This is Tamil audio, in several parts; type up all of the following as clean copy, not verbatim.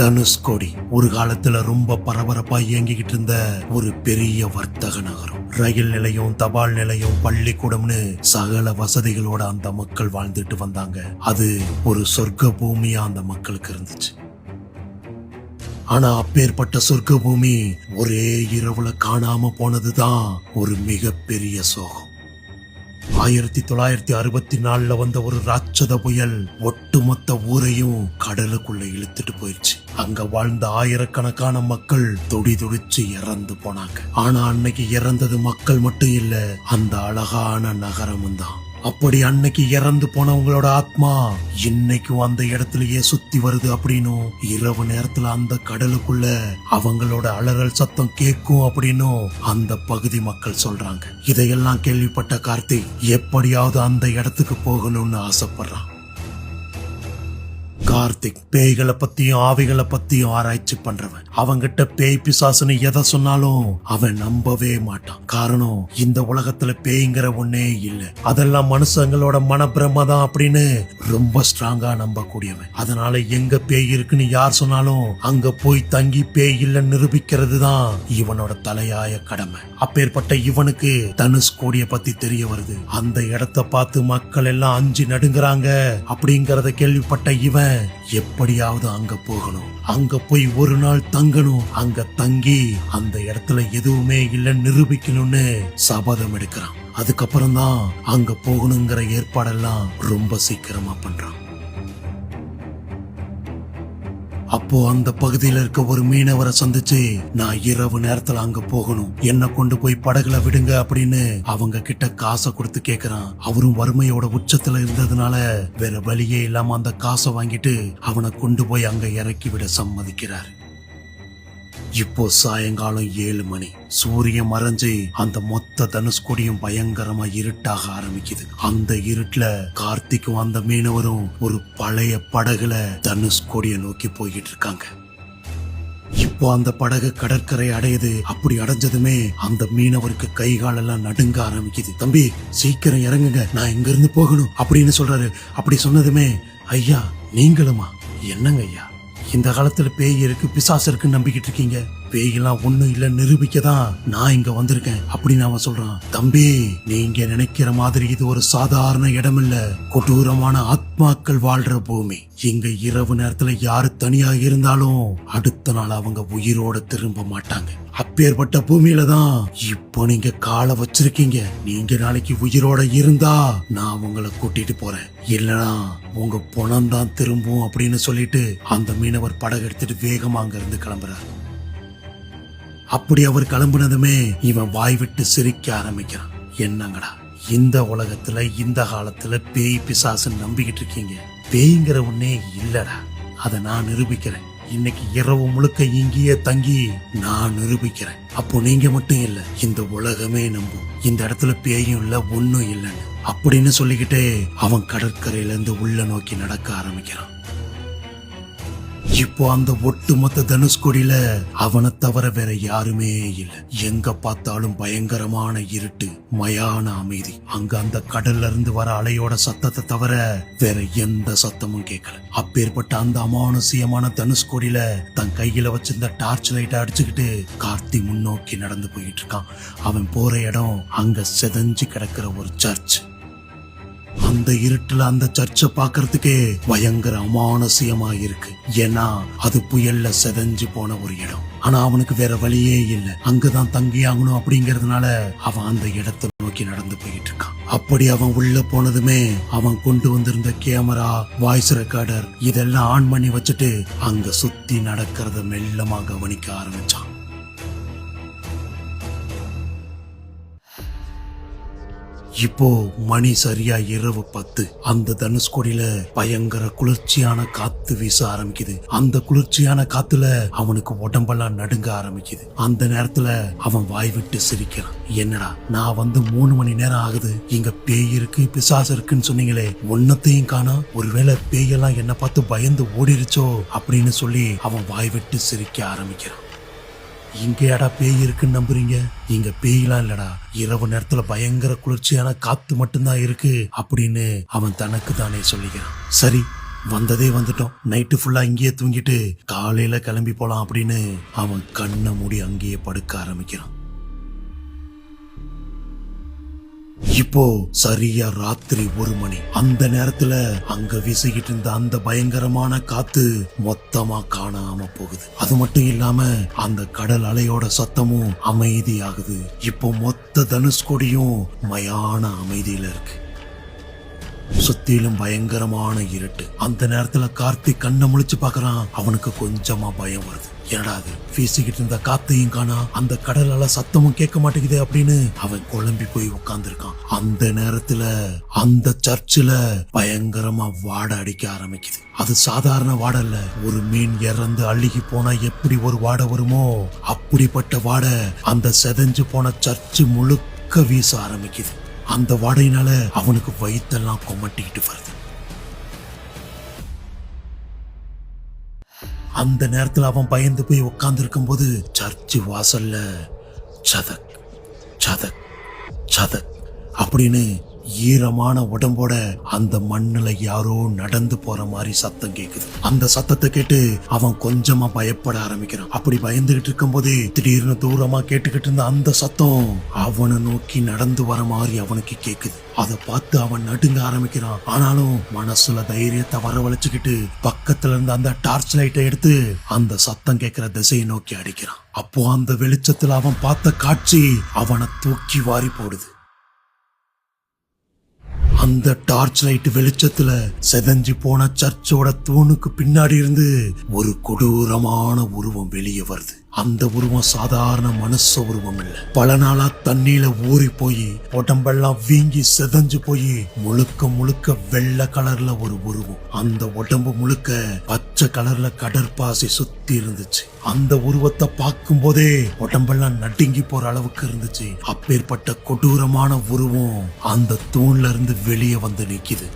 தனுஷ்கோடி ஒரு காலத்துல ரொம்ப பரபரப்பா இயங்கிக்கிட்டு இருந்த ஒரு பெரிய வர்த்தக நகரம். ரயில் நிலையம், தபால் நிலையம், பள்ளிக்கூடம்னு சகல வசதிகளோட அந்த மக்கள் வாழ்ந்துட்டு வந்தாங்க. அது ஒரு சொர்க்க பூமியா அந்த மக்களுக்கு இருந்துச்சு. ஆனா அப்பேற்பட்ட சொர்க்க பூமி ஒரே இரவுல காணாம போனதுதான் ஒரு மிகப்பெரிய சோகம். 1964 வந்த ஒரு ராட்சத புயல் ஒட்டுமொத்த ஊரையும் கடலுக்குள்ள இழுத்துட்டு போயிடுச்சு. அங்க வாழ்ந்த ஆயிரக்கணக்கான மக்கள் துடிதுடிச்சு இறந்து போனாங்க. ஆனா அன்னைக்கு இறந்தது மக்கள் மட்டும் இல்ல, அந்த அழகான நகரமும் தான். அப்படி அன்னைக்கு இறந்து போனவங்களோட ஆத்மா இன்னைக்கும் அந்த இடத்துலயே சுத்தி வருது அப்படின்னும், இரவு நேரத்துல அந்த கடலுக்குள்ள அவங்களோட அலறல் சத்தம் கேட்கும் அப்படின்னும் அந்த பகுதி மக்கள் சொல்றாங்க. இதையெல்லாம் கேள்விப்பட்ட கார்த்திக் எப்படியாவது அந்த இடத்துக்கு போகணும்னு ஆசைப்படுறான். கார்த்திக் பேய்களை பத்தியும் ஆவிகளை பத்தியும் ஆராய்ச்சி பண்றவன். அவங்கிட்ட பேய் பிசாசுன்னு எதை சொன்னாலும் அவன் நம்பவே மாட்டான். காரணம், இந்த உலகத்துல பேய்ங்கிற ஒன்னே இல்ல, அதெல்லாம் மனுஷங்களோட மனப்பிரம தான் அப்படின்னு ரொம்ப ஸ்ட்ராங்கா நம்பக்கூடியவன். அதனால எங்க பேய் இருக்குன்னு யார் சொன்னாலும் அங்க போய் தங்கி பேய் இல்லைன்னு நிரூபிக்கிறது தான் இவனோட தலையாய கடமை. அப்பேற்பட்ட இவனுக்கு தனுஷ்கோடிய பத்தி தெரிய வருது. அந்த இடத்தை பார்த்து மக்கள் எல்லாம் அஞ்சு நடுங்குறாங்க அப்படிங்கறத கேள்விப்பட்ட இவன் எப்படியாவது அங்க போகணும், அங்க போய் ஒரு நாள் தங்கணும், அங்க தங்கி அந்த இடத்துல எதுவுமே இல்லைன்னு நிரூபிக்கணும்னு சபதம் எடுக்கிறான். அதுக்கப்புறம் தான் அங்க போகணுங்கிற ஏற்பாடெல்லாம் ரொம்ப சீக்கிரமா பண்றான். அப்போ அந்த பகுதியில இருக்க ஒரு மீனவரை சந்திச்சு, நான் இரவு நேரத்துல அங்க போகணும், என்ன கொண்டு போய் படகுல விடுங்க அப்படின்னு அவங்க கிட்ட காசை கொடுத்து கேக்குறான். அவரும் வறுமையோட உச்சத்துல இருந்ததுனால வேற வழியே இல்லாம அந்த காசை வாங்கிட்டு அவனை கொண்டு போய் அங்க இறக்கி விட சம்மதிக்கிறாரு. இப்போ சாயங்காலம் 7 மணி. சூரியன் மறைஞ்சு அந்த மொத்த தனுஷ்கோடியும் பயங்கரமா இருட்டாக ஆரம்பிக்குது. அந்த இருட்டுல கார்த்திக்கும் அந்த மீனவரும் ஒரு பழைய படகுல தனுஷ்கோடியை நோக்கி போய்கிட்டு இருக்காங்க. இப்போ அந்த படகு கடற்கரை அடையுது. அப்படி அடைஞ்சதுமே அந்த மீனவருக்கு கை காலெல்லாம் நடுங்க ஆரம்பிக்குது. தம்பி சீக்கிரம் இறங்குங்க, நான் இங்க இருந்து போகணும் அப்படின்னு சொல்றாரு. அப்படி சொன்னதுமே, ஐயா நீங்களுமா? என்னங்க ஐயா, இந்த காலத்துல பேய் இருக்கு பிசாசு இருக்குன்னு நம்பிக்கிட்டு இருக்கீங்க, பேயெல்லாம் ஒண்ணும் இல்ல நிரூபிக்கதான் நான் இங்க வந்திருக்கேன் அப்படின்னு அவன் சொல்றான். தம்பி, நீங்க நினைக்கிற மாதிரி இது ஒரு சாதாரண இடம் இல்ல, கொடூரமான ஆத்மாக்கள் வாழ்ற பூமி. இங்க இரவு நேரத்துல யாரு தனியா இருந்தாலும் அடுத்த நாள் அவங்க உயிரோட திரும்ப மாட்டாங்க. அப்பேற்பட்ட பூமியில தான் இப்போ நீங்க காலை வச்சிருக்கீங்க. நீங்க நாளைக்கு உயிரோட இருந்தா நான் உங்களை கூட்டிட்டு போறேன், இல்லனா உங்க பணம் தான் திரும்பும் அப்படின்னு சொல்லிட்டு அந்த மீனவர் படகு எடுத்துட்டு வேகமா அங்க இருந்து கிளம்புறாரு. அப்படி அவர் கிளம்புனதுமே இவன் வாய் விட்டு சிரிக்க ஆரம்பிக்கிறான். என்னங்கடா, இந்த உலகத்துல இந்த காலத்துல பேய் பிசாசு நம்பிக்கிட்டு இருக்கீங்க, பேய்ங்கிற ஒன்னே இல்லடா, அதை நான் நிரூபிக்கிறேன். இன்னைக்கு இரவு முழுக்க இங்கேயே தங்கி நான் நிரூபிக்கிறேன். அப்போ நீங்க மட்டும் இல்ல, இந்த உலகமே நம்பும் இந்த இடத்துல பேயும் இல்ல ஒன்னும் இல்லைன்னு அப்படின்னு சொல்லிக்கிட்டே அவன் கடற்கரையில இருந்து உள்ள நோக்கி நடக்க ஆரம்பிக்கிறான். இப்போ அந்த ஒட்டுமொத்த தனுஷ்கோடியில அவனை தவிர வேற யாருமே இல்ல. எங்க பார்த்தாலும் பயங்கரமான இருட்டு, மயான அமைதி. அங்க அந்த கடல்ல இருந்து வர அலையோட சத்தத்தை தவிர வேற எந்த சத்தமும் கேட்கல. அப்பேற்பட்ட அந்த அமானுஷ்யமான தனுஷ்கோடியில தன் கையில வச்சிருந்த டார்ச் லைட்டை அடிச்சுக்கிட்டு கார்த்தி முன்னோக்கி நடந்து போயிட்டு இருக்கான். அவன் போற இடம் அங்க செதஞ்சு கிடக்கிற ஒரு சர்ச். அந்த இருட்டுல அந்த சர்ச்சை பாக்குறதுக்கே பயங்கர அமானுஷ்யமா இருக்கு. ஏன்னா அது புயல்ல செதஞ்சு போன ஒரு இடம். ஆனா அவனுக்கு வேற வழியே இல்லை, அங்கதான் தங்கி ஆகணும் அப்படிங்கறதுனால அவன் அந்த இடத்தை நோக்கி நடந்து போயிட்டு இருக்கான். அப்படி அவன் உள்ள போனதுமே அவன் கொண்டு வந்திருந்த கேமரா, வாய்ஸ் ரெக்கார்டர் இதெல்லாம் ஆன் பண்ணி வச்சுட்டு அங்க சுத்தி நடக்கிறத மெல்லமா கவனிக்க ஆரம்பிச்சான். இப்போ மணி சரியா இரவு 10. அந்த தனுஷ்கோடியில பயங்கர குளிர்ச்சியான காத்து வீச ஆரம்பிக்குது. அந்த குளிர்ச்சியான காத்துல அவனுக்கு உடம்பெல்லாம் நடுங்க ஆரம்பிக்குது. அந்த நேரத்துல அவன் வாய் விட்டு சிரிக்கிறான். என்னடா, நான் வந்து 3 மணி நேரம் ஆகுது, இங்க பேய் இருக்கு பிசாசு இருக்குன்னு சொன்னீங்களே, ஒன்னத்தையும் காணா, ஒருவேளை பேயெல்லாம் என்ன பார்த்து பயந்து ஓடிருச்சோ அப்படின்னு சொல்லி அவன் வாய் விட்டு சிரிக்க ஆரம்பிக்கிறான். இங்கேடா பேய் இருக்குன்னு நம்புறீங்க? இங்க பேயெல்லாம் இல்லடா, இரவு நேரத்துல பயங்கர குளிர்ச்சியான காத்து மட்டும்தான் இருக்கு அப்படின்னு அவன் தனக்கு தானே சொல்லிக்கிறான். சரி, வந்ததே வந்துட்டோம், நைட்டு ஃபுல்லா இங்கேயே தூங்கிட்டு காலையில கிளம்பி போலாம் அப்படின்னு அவன் கண்ணை மூடி அங்கேயே படுக்க ஆரம்பிக்கிறான். இப்போ சரியா ராத்திரி 1 மணி. அந்த நேரத்துல அங்க வீசிக்கிட்டு இருந்த அந்த பயங்கரமான காத்து மொத்தமா காணாம போகுது. அது மட்டும் இல்லாம அந்த கடல் அலையோட சத்தமும் அமைதியாகுது. இப்போ மொத்த தனுஷ்கோடியும் மயான அமைதியில இருக்கு. சுத்திலும் பயங்கரமான இருட்டு. அந்த நேரத்துல கார்த்திக் கண்ணை முழிச்சு பாக்குறான். அவனுக்கு கொஞ்சமா பயம் வருது. என்னடா அது, வீசிக்கிட்டு இருந்த காத்தையும் காணா, அந்த கடலால சத்தமும் கேட்க மாட்டேங்குது அப்படின்னு அவன் குழம்பி போய் உட்கார்ந்துருக்கான். அந்த நேரத்துல அந்த சர்ச்சில் பயங்கரமா வாடை அடிக்க ஆரம்பிக்குது. அது சாதாரண வாடை இல்ல, ஒரு மீன் இறந்து அழுகி போனா எப்படி ஒரு வாடை வருமோ அப்படிப்பட்ட வாடை அந்த செதஞ்சு போன சர்ச்சு முழுக்க வீச ஆரம்பிக்குது. அந்த வாடையினால அவனுக்கு வயிற்றெல்லாம் கொமட்டிக்கிட்டு வருது. அந்த நேரத்துல அவன் பயந்து போய் உட்கார்ந்து இருக்கும் போது சர்ச்சு வாசல்ல சதக் சதக் சதக் அப்படின்னு ஈரமான உடம்போட அந்த மண்ணுல யாரோ நடந்து போற மாதிரி சத்தம் கேக்குது. அந்த சத்தத்தை கேட்டு அவன் கொஞ்சமா பயப்பட ஆரம்பிக்கிறான். அப்படி பயந்துகிட்டு இருக்கும் போது திடீர்னு தூரமா கேட்டுக்கிட்டு இருந்த அந்த சத்தம் அவனை நோக்கி நடந்து வர மாதிரி அவனுக்கு கேக்குது. அதை பார்த்து அவன் நடுங்க ஆரம்பிக்கிறான். ஆனாலும் மனசுல தைரியத்தை வரவழைச்சுக்கிட்டு பக்கத்துல இருந்த அந்த டார்ச் லைட்டை எடுத்து அந்த சத்தம் கேட்கிற திசையை நோக்கி அடிக்கிறான். அப்போ அந்த வெளிச்சத்துல அவன் பார்த்த காட்சி அவனை தூக்கி வாரி போடுது. அந்த டார்ச் லைட் வெளிச்சத்துல செதஞ்சு போன சர்ச்சோட தூணுக்கு பின்னாடி இருந்து ஒரு கொடூரமான உருவம் வெளியே வருது. அந்த உருவம் சாதாரண மனுஷ உருவம் இல்ல. பல நாளா தண்ணியில ஊறி போய் உடம்பெல்லாம் வீங்கி செதஞ்சு போய் முழுக்க முழுக்க வெள்ளை கலர்ல ஒரு உருவம். அந்த உடம்பு முழுக்க பச்சை கலர்ல கடற்பாசி சுத்தி இருந்துச்சு. அந்த உருவத்தை பார்க்கும் போதே உடம்பெல்லாம் நடுங்கி போற அளவுக்கு இருந்துச்சு. அப்பேற்பட்ட கொடூரமான உருவம் அந்த தூண்ல இருந்து வெளியே வந்து நிக்குது.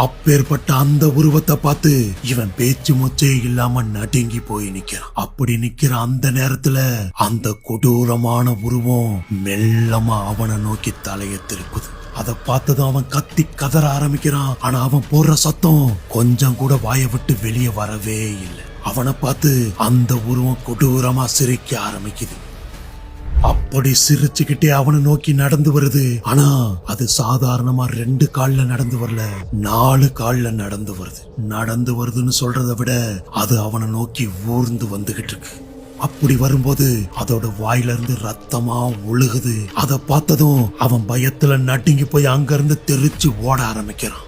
அப்பேற்பட்ட அந்த உருவத்தை பார்த்து இவன் பேச்சு மூச்சே இல்லாம நடுங்கி போய் நிக்கிறான். அப்படி நிக்கிற அந்த நேரத்துல அந்த கொடூரமான உருவம் மெல்லமா அவனை நோக்கி தலையை திருப்புது. அதை பார்த்ததும் அவன் கத்தி கதற ஆரம்பிக்கிறான். ஆனா அவன் போடுற சத்தம் கொஞ்சம் கூட வாயை விட்டு வெளியே வரவே இல்லை. அவனை பார்த்து அந்த உருவம் கொடூரமா சிரிக்க ஆரம்பிக்குது. அப்படி சிரிச்சுக்கிட்டே அவனை நோக்கி நடந்து வருது. ஆனா அது சாதாரணமா 2 கால்ல நடந்து வரல, 4 கால்ல நடந்து வருது. நடந்து வருதுன்னு சொல்றதை விட அது அவனை நோக்கி ஊர்ந்து வந்துகிட்டு இருக்கு. அப்படி வரும்போது அதோட வாயில இருந்து ரத்தமா ஒழுகுது. அதை பார்த்ததும் அவன் பயத்துல நடுங்கி போய் அங்க இருந்து தெரிச்சு ஓட ஆரம்பிக்கிறான்.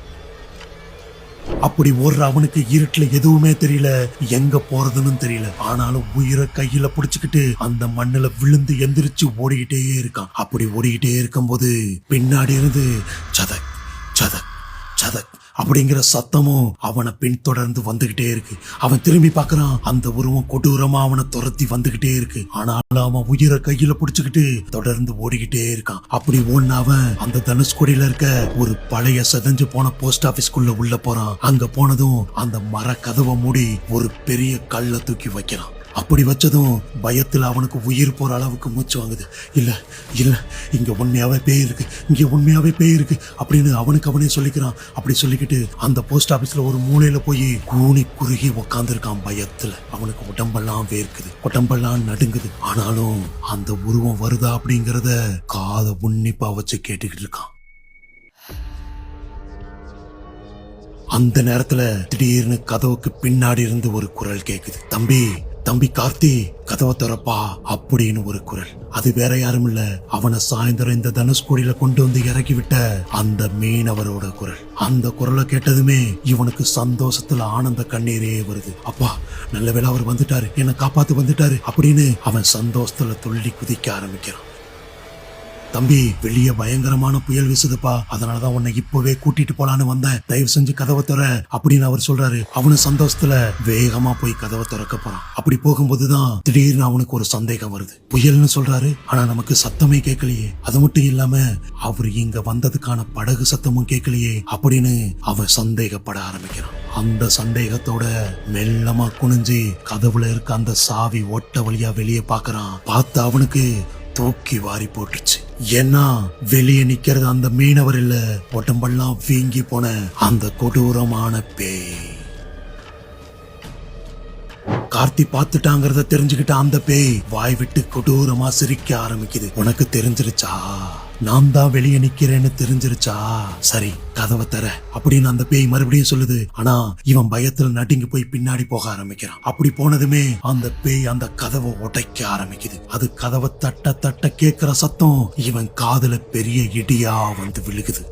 அப்படி ஓடுற அவனுக்கு இருட்டுல எதுவுமே தெரியல, எங்க போறதுன்னு தெரியல. ஆனாலும் உயிரை கையில புடிச்சுக்கிட்டு அந்த மண்ணுல விழுந்து எந்திரிச்சு ஓடிக்கிட்டே இருக்கான். அப்படி ஓடிக்கிட்டே இருக்கும் போது பின்னாடி இருந்து சதக் சதக் சதக் அப்படிங்கிற சத்தமும் அவனை பின்தொடர்ந்து வந்துகிட்டே இருக்கு. அவன் திரும்பி பார்க்கறான். அந்த உருவம் கொடூரமா அவனை துரத்தி வந்துகிட்டே இருக்கு. ஆனாலும் அவன் உயிரை கையில புடிச்சுக்கிட்டு தொடர்ந்து ஓடிக்கிட்டே இருக்கான். அப்படி ஓடின அவன் அந்த தனுஷ்கோடியில இருக்க ஒரு பழைய செதஞ்சு போன போஸ்ட் ஆபீஸ்க்குள்ள உள்ள போறான். அங்க போனதும் அந்த மர கதவை மூடி ஒரு பெரிய கல்லை தூக்கி வைக்கிறான். அப்படி வச்சதும் பயத்துல அவனுக்கு உயிர் போற அளவுக்கு மூச்சு வாங்குது. இல்ல இல்ல, இங்க உண்மையாவே பேய் இருக்கு, இங்க உண்மையாவே பேய் இருக்கு அப்படின்னு அவனுக்கு அவனே சொல்லிக்கிறான். அப்படி சொல்லிக்கிட்டு அந்த போஸ்ட் ஆபீஸ்ல ஒரு மூலையில போய் கூனி குறுகி உக்காந்து இருக்கான். பயத்துல அவனுக்கு உடம்பெல்லாம் வேர்க்குது, உடம்பெல்லாம் நடுங்குது. ஆனாலும் அந்த உருவம் வருதா அப்படிங்கறத காதை உன்னிப்பா வச்சு கேட்டுக்கிட்டு இருக்கான். அந்த நேரத்துல திடீர்னு கதவுக்கு பின்னாடி இருந்து ஒரு குரல் கேக்குது. தம்பி தம்பி கார்த்தி, கதவை திறப்பா அப்படின்னு ஒரு குரல். அது வேற யாரும் இல்ல, அவனை சாயந்தரம் இந்த தனுஷ்கோடியில கொண்டு வந்து இறக்கி விட்ட அந்த மீனவரோட குரல். அந்த குரலை கேட்டதுமே இவனுக்கு சந்தோஷத்துல ஆனந்த கண்ணீரே வருது. அப்பா நல்ல வேளை அவர் வந்துட்டாரு, என்னை காப்பாத்து வந்துட்டாரு அப்படின்னு அவன் சந்தோஷத்துல துள்ளி குதிக்க ஆரம்பிக்கிறான். தம்பி வெளியே பயங்கரமான புயல் வீசுதுப்பா, அதனாலதான் உன்னை இப்பவே கூட்டிட்டு போலான்னு வந்தேன், தயவு செஞ்சு கதவை திற அப்படின்னு அவர் சொல்றாரு. அவனு சந்தோஷத்துல வேகமா போய் கதவை திறக்க போறான். அப்படி போகும்போதுதான் திடீர்னு அவனுக்கு ஒரு சந்தேகம் வருது. புயல்னு சொல்றாரு, ஆனா நமக்கு சத்தமே கேட்கலையே. அது மட்டும் இல்லாம அவர் இங்க வந்ததுக்கான படகு சத்தமும் கேட்கலையே அப்படின்னு அவன் சந்தேகப்பட ஆரம்பிக்கிறான். அந்த சந்தேகத்தோட மெல்லமா குனிஞ்சு கதவுல இருக்க அந்த சாவி ஓட்ட வழியா வெளியே பாக்குறான். பார்த்து அவனுக்கு தூக்கி வாரி போட்டுருச்சு. ஏன்னா வெளியே நிக்கிறது அந்த மீனவர் இல்ல, உடம்பெல்லாம் வீங்கி போன அந்த கொடூரமான பேய். கார்த்தி பார்த்துட்டாங்கிறத தெரிஞ்சுக்கிட்ட அந்த பேய் வாய் விட்டு கொடூரமா சிரிக்க ஆரம்பிக்குது. உனக்கு தெரிஞ்சிருச்சா, நான் தான் வெளியே நிக்கிறேன்னு தெரிஞ்சிருச்சா, சரி கதவை தர அப்படின்னு அந்த பேய் மறுபடியும் சொல்லுது. ஆனா இவன் பயத்துல நடுங்கி போய் பின்னாடி போக ஆரம்பிக்கிறான். அப்படி போனதுமே அந்த பேய் அந்த கதவை உடைக்க ஆரம்பிக்குது. அது கதவை தட்ட தட்ட கேட்கிற சத்தம் இவன் காதுல பெரிய இடியா வந்து விழுகுது.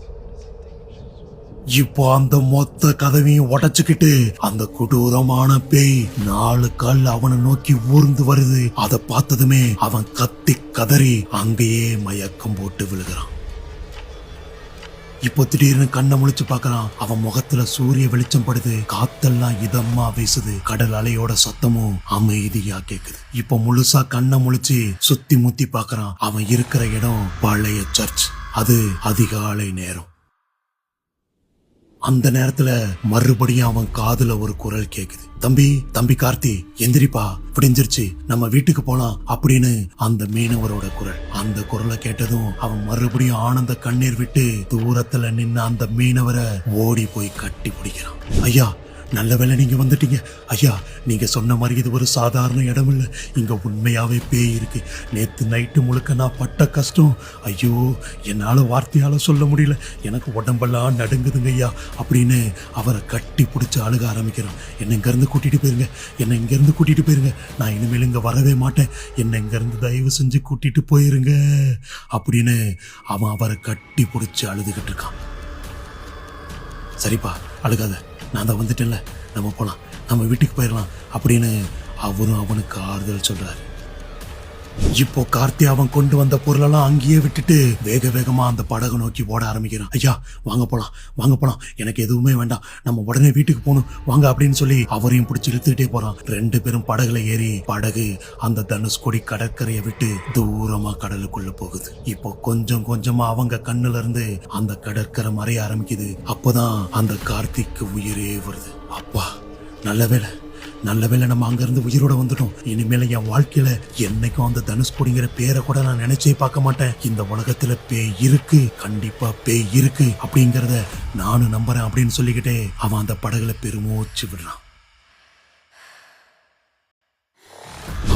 இப்போ அந்த மொத்த கதவையும் உடைச்சுக்கிட்டு அந்த கொடூரமான பேய் 4 கால் அவனை நோக்கி ஊர்ந்து வருது. அதை பார்த்ததுமே அவன் கத்தி கதறி அங்கேயே மயக்கம் போட்டு விழுகிறான். இப்போ திடீர்னு கண்ணை முழிச்சு பாக்குறான். அவன் முகத்துல சூரிய வெளிச்சம் படுது, காத்தெல்லாம் இதமா வீசுது, கடல் அலையோட சத்தமும் அமைதியா கேக்குது. இப்போ முழுசா கண்ணை முழிச்சு சுத்தி முத்தி பாக்குறான். அவன் இருக்கிற இடம் பழைய சர்ச். அது அதிகாலை நேரம். அந்த நேரத்துல மறுபடியும் அவன் காதுல ஒரு குரல் கேக்குது. தம்பி தம்பி கார்த்தி, எந்திரிப்பா, விடிஞ்சிருச்சு, நம்ம வீட்டுக்கு போலாம் அப்படின்னு அந்த மீனவரோட குரல். அந்த குரலை கேட்டதும் அவன் மறுபடியும் ஆனந்த கண்ணீர் விட்டு தூரத்துல நின்ன அந்த மீனவரை ஓடி போய் கட்டி பிடிக்கிறான். ஐயா, நல்ல வேளை நீங்க வந்துட்டீங்க. ஐயா, நீங்க சொன்ன மாதிரி இது ஒரு சாதாரண இடம் இல்ல, இங்க உண்மையாவே பேய் இருக்கு. நேத்து நைட்டு முழுக்க நான் பட்ட கஷ்டம், ஐயோ என்னால வார்த்தையால சொல்ல முடியல, எனக்கு உடம்பெல்லாம் நடுங்குதுங்க ஐயா அப்படின்னு அவரை கட்டி பிடிச்சு அழுக ஆரம்பிக்கிறான். என்னை இங்க இருந்து கூட்டிட்டு போயிருங்க, என்னை இங்க இருந்து கூட்டிட்டு போயிருங்க, நான் இனிமேல் இங்க வரவே மாட்டேன், என்னை இங்க இருந்து தயவு செஞ்சு கூட்டிட்டு போயிருங்க அப்படின்னு அவன் அவரை கட்டி பிடிச்சு அழுதுகிட்டு இருக்கான். சரிப்பா அழுகாத, நான் தான் வந்துட்டேன்ல, நம்ம போலாம், நம்ம வீட்டுக்கு போயிடலாம் அப்படின்னு அவரும் அவனுக்கு ஆறுதல் சொல்றாரு. இப்போ கார்த்தி அவன் கொண்டு வந்த பொருளெல்லாம் அங்கேயே விட்டுட்டு வேக வேகமா அந்த படகு நோக்கி ஓட ஆரம்பிக்கிறான். ஐயா வாங்க போலாம், வாங்க போலாம், எனக்கு எதுவுமே வேண்டாம், நம்ம உடனே வீட்டுக்கு போகணும், வாங்க அப்படின்னு சொல்லி அவரையும் பிடிச்சி இழுத்துக்கிட்டே போறான். 2 பேரும் படகுல ஏறி படகு அந்த தனுஷ்கோடி கடற்கரையை விட்டு தூரமா கடலுக்குள்ள போகுது. இப்போ கொஞ்சம் கொஞ்சமா அவங்க கண்ணுல இருந்து அந்த கடற்கரை மறைய ஆரம்பிக்குது. அப்போதான் அந்த கார்த்திக்கு உயிரே வருது. அப்பா நல்ல வேளை, நல்ல வேளை நம்ம அங்க இருந்து உயிரோட வந்துட்டோம். இனிமேல என் வாழ்க்கையில என்னைக்கும் அந்த தனுஷ்கோடிங்கிற பேரை கூட நான் நினைச்சே பார்க்க மாட்டேன். இந்த உலகத்துல பேய் இருக்கு, கண்டிப்பா பேய் இருக்கு அப்படிங்கறத நானும் நம்புறேன் அப்படின்னு சொல்லிக்கிட்டே அவன் அந்த படகுல பெருமூச்சு விடுறான்.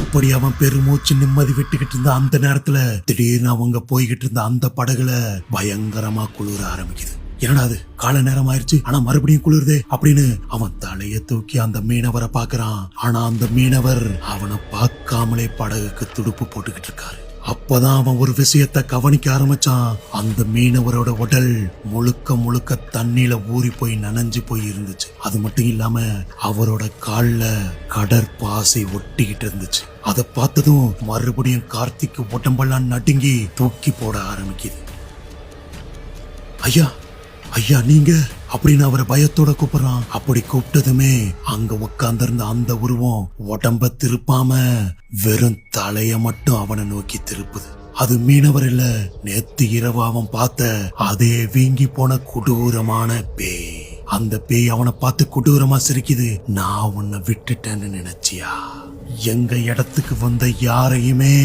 அப்படி அவன் பெருமூச்சு நிம்மதி விட்டுக்கிட்டு இருந்த அந்த நேரத்துல திடீர்னு அவங்க போய்கிட்டு இருந்த அந்த படகுல பயங்கரமா குளிர ஆரம்பிக்குது. என்னடா அது, கால நேரம் ஆயிடுச்சு, ஆனா மறுபடியும் குளிருதே அப்படின்னு அவன் தலைய தூக்கி அந்த மீனவரை பாக்குறான். ஆனா அந்த மீனவர் அவனை பார்க்காமலே படகுக்கு துடுப்பு போட்டுக்கிட்டு இருக்காரு. அப்பதான் அவன் ஒரு விஷயத்தை கவனிக்க ஆரம்பிச்சான். அந்த மீனவரோட உடல் முழுக்க முழுக்க தண்ணியில ஊறி போய் நனைஞ்சு போய் இருந்துச்சு. அது மட்டும் இல்லாம அவரோட கால்ல கடற்பாசி ஒட்டிக்கிட்டு இருந்துச்சு. அதை பார்த்ததும் மறுபடியும் கார்த்திக்கு உடம்பெல்லாம் நடுங்கி தூக்கி போட ஆரம்பிக்குது. ஐயா ஐயா நீங்க அப்படின்னு அவரை பயத்தோட கூப்பிடுறான். அப்படி கூப்பிட்டதுமே அங்க உட்கார்ந்திருந்த அந்த உருவம் உடம்ப திருப்பாம வெறும் தலைய மட்டும் அவனை நோக்கி திருப்புது. அது மீனவர் இல்ல, நேத்து இரவு அவன் பார்த்த அதே வீங்கி போன கொடூரமான பேய். அந்த பேய் அவனை பார்த்து கொடூரமா சிரிக்குது. நான் உன்னை விட்டுட்டேன்னு நினைச்சியா? எங்க இடத்துக்கு வந்த யாரையுமே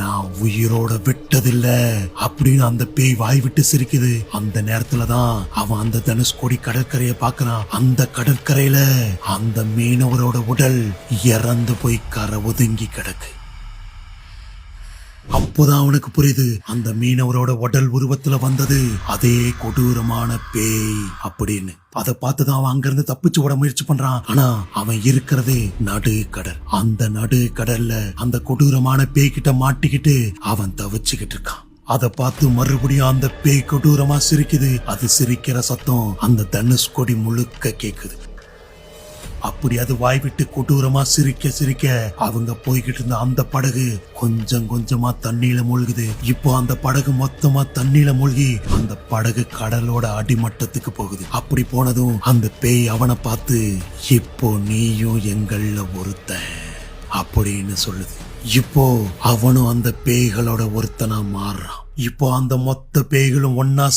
நான் உயிரோட விட்டதில்ல அப்படின்னு அந்த பேய் வாய் விட்டு சிரிக்குது. அந்த நேரத்துலதான் அவன் அந்த தனுஷ்கோடி கடற்கரையை பாக்குறான். அந்த கடற்கரையில அந்த மீனவரோட உடல் இறந்து போய் கரை ஒதுங்கி கிடக்கு. அப்போதான் அவனுக்கு புரியுது, அந்த மீனவரோட உடல் உருவத்துல வந்தது அதே கொடூரமான பேய் அப்படின்னு. அதை பார்த்துதான் அவன் அங்கிருந்து தப்பிச்சு ஓட முயற்சி பண்றான். ஆனா அவன் இருக்கிறதே நடு கடல். அந்த நடு கடல்ல அந்த கொடூரமான பேய் கிட்ட மாட்டிக்கிட்டு அவன் தவிச்சுக்கிட்டு இருக்கான். அதை பார்த்து மறுபடியும் அந்த பேய் கொடூரமா சிரிக்குது. அது சிரிக்கிற சத்தம் அந்த தனுஷ்கோடி முழுக்க கேக்குது. அப்படி அது வாய் விட்டு கொடூரமா சிரிக்க சிரிக்க அவங்க போய்கிட்டு இருந்த அந்த படகு கொஞ்சம் கொஞ்சமா தண்ணியில மூழ்குது. இப்போ அந்த படகு மொத்தமா தண்ணியில மூழ்கி அந்த படகு கடலோட அடிமட்டத்துக்கு போகுது. அப்படி போனதும் அந்த பேய் அவனை பார்த்து, இப்போ நீயும் எங்கள்ல ஒருத்தன் அப்படின்னு சொல்லுது. இப்போ அவனும் அந்த பேய்களோட ஒருத்தனா மாறுறான். இப்போ அந்த மொத்த பேய்களும் ஒன்னா